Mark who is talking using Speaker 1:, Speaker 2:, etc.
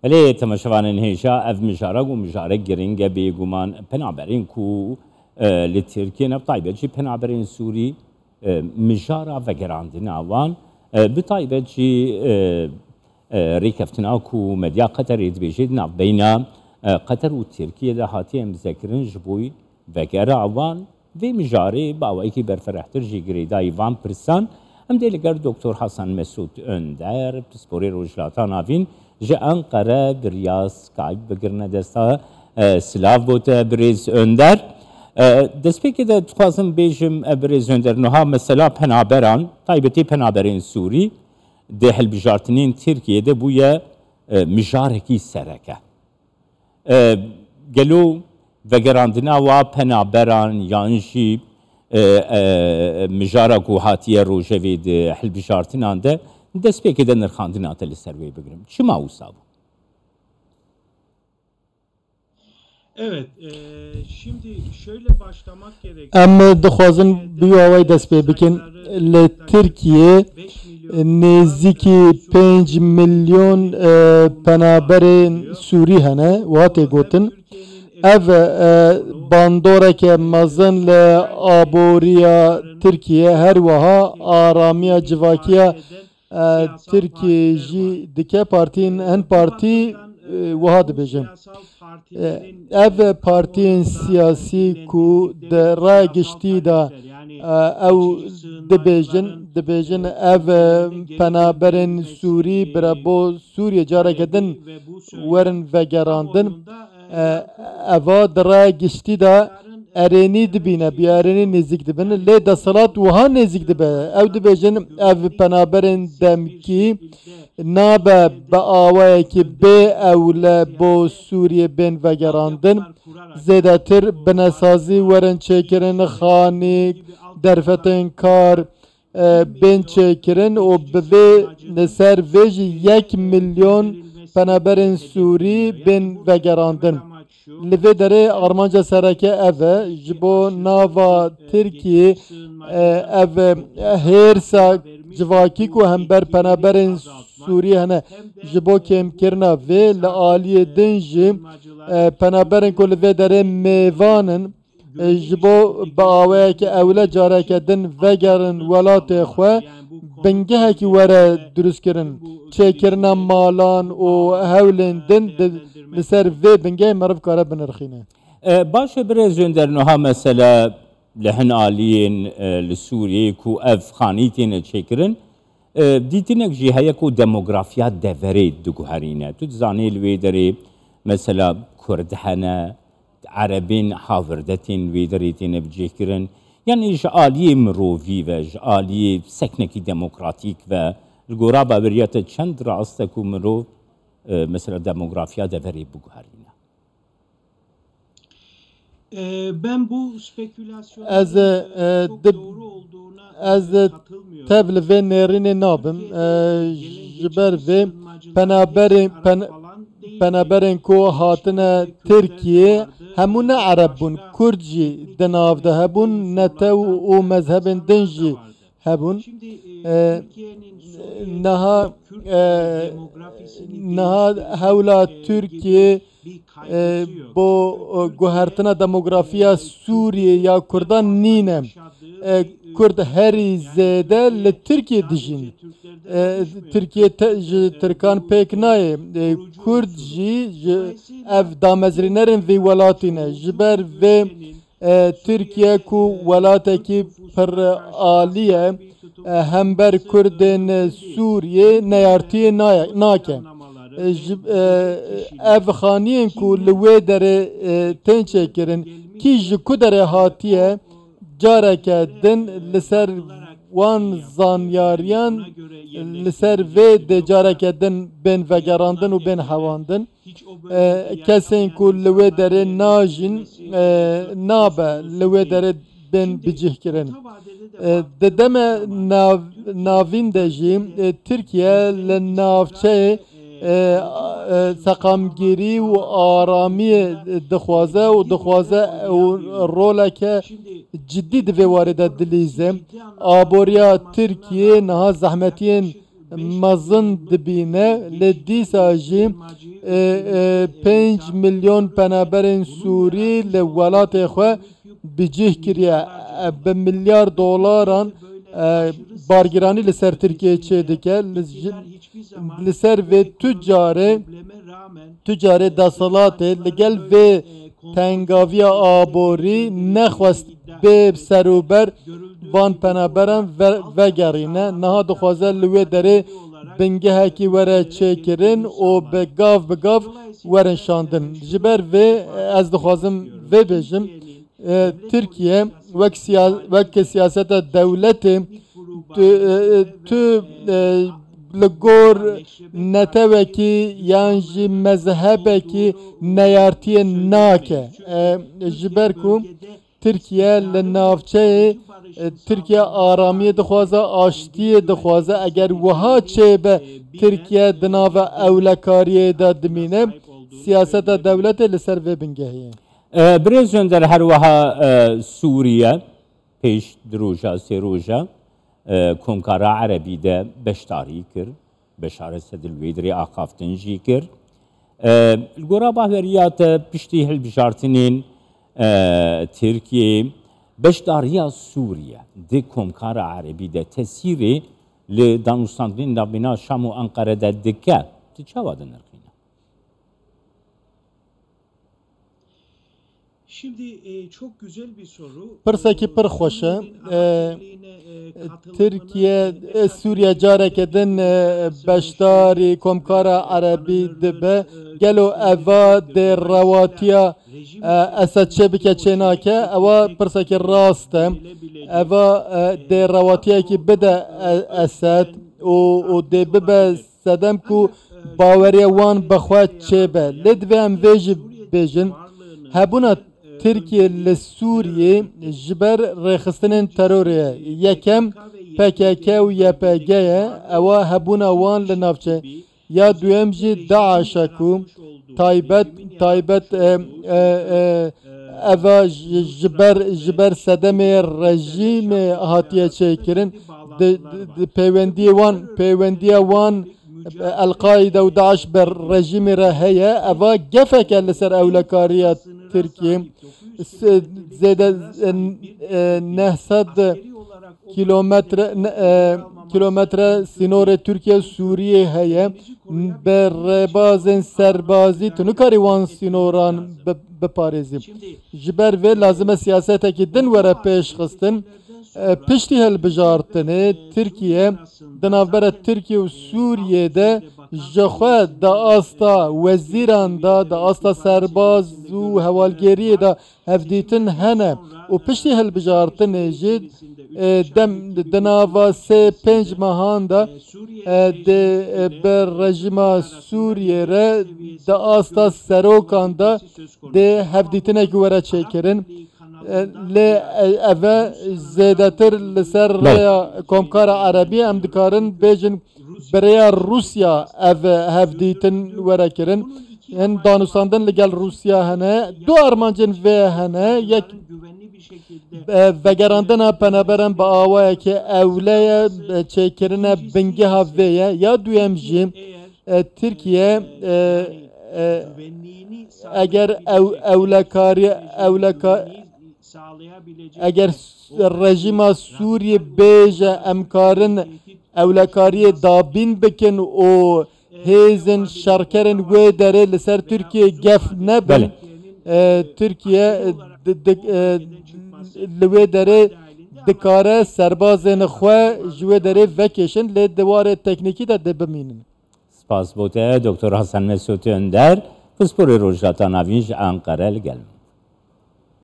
Speaker 1: ولی تماشاوان هیچا اف مجارگ و مجارگ گرینگ بیگمان پنابرین کو لترکیه نبطایبه چی پنابرین سوری مجارا و گراندنا وان بطایبه چی ریکفتنا کو مدیا قطر يتبيجيد ناف بين قطر وتركيا ده هاتي مذكرين جبوي وغير عوان في مجاري باويكي برفرحتر جي غريداي وان برسان ام دي لقر دكتور حسن مسعود اندر بسبوري روجلاتان افين جي انقره برياس كايب بگرنه دستا سلاف بوتا بريز اندر دست پی که ده تخوازم بیجم بريز اندر نها مثلا پنابران طایبتی پنابرین سوری ده هلبجارتنین ترکیه بویا مجارکی سرکه گلو وگراندنا و پنابران یانجی مجارکو هاتیه روژوی ده هلبجارتنان ده دست پی که ده نرخاندنا تلی سروی بگرم چه ما اوسابو؟
Speaker 2: Evet, şimdi şöyle başlamak gerekiyor.
Speaker 3: Ama dixwazin biyaway dest pê bikin li Tirkiye nêzîkî 5 milyon penaberên Sûrî hene watê gotin. Ev bandoreke mezin li aboriya Tirkiye her wiha aramiya civakiya Tirkiye jî dike partiyên hin partî wiha dibêjin. Ev partiyên siyasî ku di ragiştî da ew dibêjin ev penaberên Sûrî bire bo Sûriye careke din werin vegerandin eva di ragiştî da erênî dibîne bi erênî nêzik dibin lê desalat wiha nêzik dibe ew dibêjin ev penaberên demkî nabe bi awayekî bê ewle bo Sûriye bên vegerandin zêdetir binesazî werin çêkirin xanîk derfetên kar bên çêkirin û bi vê li ser vê jî 1 milyon penaberên Sûrî bên vegerandin. Li vê derê armanca sereke ev e ji bo nava Tirkiyê ev hêrsa civakî ku hember penaberên Sûrî hene ji bo kêmkirina vê li aliyê din jî penaberên ku li vê derê mêvanin ji bo bi awayekî ewle careke din vegerin welatê xwe bingehekî were durustkirin çêkirina malan û hewlên din li ser vê bingehê meriv kare binirxîne.
Speaker 1: باشه برز اندرنها مثلا لهن آلین لسوریه کو اف خانیتین چکرن دیتینک جی هیا کو دموگرافیا دوره دگوهرینه تو زانی الوی داری مثلا کردهنه عربین هاوردتین وی داریتین بجیکرن یعنی جعالی مروفی و جعالی سکنکی دموکراتیک و الگورا باوریت چند راسته کو مروف مثلا دموگرافیا دوره بگوهرینه
Speaker 2: Ben bu spekülasyonun çok doğru olduğuna katılmıyorum.
Speaker 3: Tevli ve nerine nabim jiber ve penaberin ko hatine Türkiye hemune Arabun Kurdji denavda hebun netev o mezhebin dinji hebun naha hevla Türkiye bo guhertina demografiya Suriye ya Kurdan nine Kurd heri zede li Türkiye dijin Türkiye Türkan pek naye Kurd jî ev damezrinerin vê welatîne ji ber vê Türkiye ku welatekî pir alî hember Kurdên Sûriye neyartiyê nake ev xaniyên ku li wê derê tên çêkirin kî ji ku derê hatiye careke din li ser wan zanyariyan li ser vê de careke din bên vegerandin û bên hewandin kesên ku li wê derê najin nabe li wê derê bên bicihkirin di deme navîn de jî Tirkiye li navçeyê seqamgirî û aramiyê dixwaze û dixwaze roleke ciddî divê warê de dilîze aboriya Tirkiye niha zehmetiyên مزن دبینه لدیسا جی 5 میلیون پنابرین سوری لولات خو بجه کریه به $1 میلیارد بارگرانی لسر ترکیه چه دکه لسر و تجاره دستالات لگل و تنگاوی آبوری نخواست به سروبر وان پنابرم و گرینه نه دخوازه لوی داره بنگه هکی وره چکرین و به گاف ورن شاندن جبر و از دخوازم و بجم ترکیه وک سیاست دولت تو لگور نتوکی یانجی مذهبکی نیارتی ناکه جبر کو ترکیه لنافچه ترکیه آرامی دخوازه آشتی دخوازه اگر وها چه به ترکیه دناو اولکاریه دا دمینه سیاست دولت لسر و بنگهیه
Speaker 1: برزون در هر وها سوریه پیش دروجا سیروجا کمکارا عربی ده بشتاری کر بشار سدلویدری آخافتنجی کر الگورا باهوریات پشتی هلبجارتنین ترکیه بشداریا سوریه ده کمکارا عربی ده تسیری لدانوستاندین نابینا شام و انقره ده دکه تچاواده نرخینه
Speaker 2: Şimdi çok güzel bir soru.
Speaker 3: Pırsaki pır xoşe. Türkiye Suriye carekedin beşdari komkara Arabi dibe gelo eva de rawatiya esed çebike çenake eva pırsaki rast eva de rawatiya ki bide esed o de bibe sedem ku baveriye wan bexwat çebe ledvem veji bejin hebuna Türkiye ile Suriye jiber rexistinin terörü yekem PKK و YPG'ye eva hebuna wan li navçe ya duyem jî Daişa ku taybet eva jiber sedemê rejîmê hatiye çêkirin peywendiya wan El-Qaide û Daeş ber rejîmê re heye eva gefeke li ser ewlekariya Türkiye zede 900 kilometre sinore Türkiye Suriye heye berrebazên serbazî tu nikarî wan sînoran biparêzî ji ber vê lazim e siyasetekî din were pêşxistin piştî hilbijartinê Tirkiye di navbera Tirkiye û Sûriyê de ji xwe da asta wezîran da asta serbaz û hevalgeriyê da hevdîtin hene û piştî hilbijartinê jî dem di nava sê pênc mehan da bi rejima Sûriyê re da asta serokan da dê hevdîtinekî were çêkirin lê ev e zêdetir li ser rêya Komkara Erebî em dikarin bêjin bi rêya Rûsya ev hevdîtin were kirin hin danûstandin li gel Rûsya hene du armancên vê hene yek vegerandina penaberan bi awayekî ewleye çêkirine bingeha vê ye ya duyem jî Tirkiye eger eger rejima Sûriye bêje em karin ewlekariyê dabîn bikin û hêzin şerkerên wê derê li ser Tirkiye gef nebin Tirkiye li wê derê dikare serbazên xwe ji wê derê vekêşin lê diwarê teknîkî de dê bimînin.
Speaker 1: Spas bote Dr. Hasan Mesut Önder, Pisporê Rojhata Navîn ji Enqere li gel.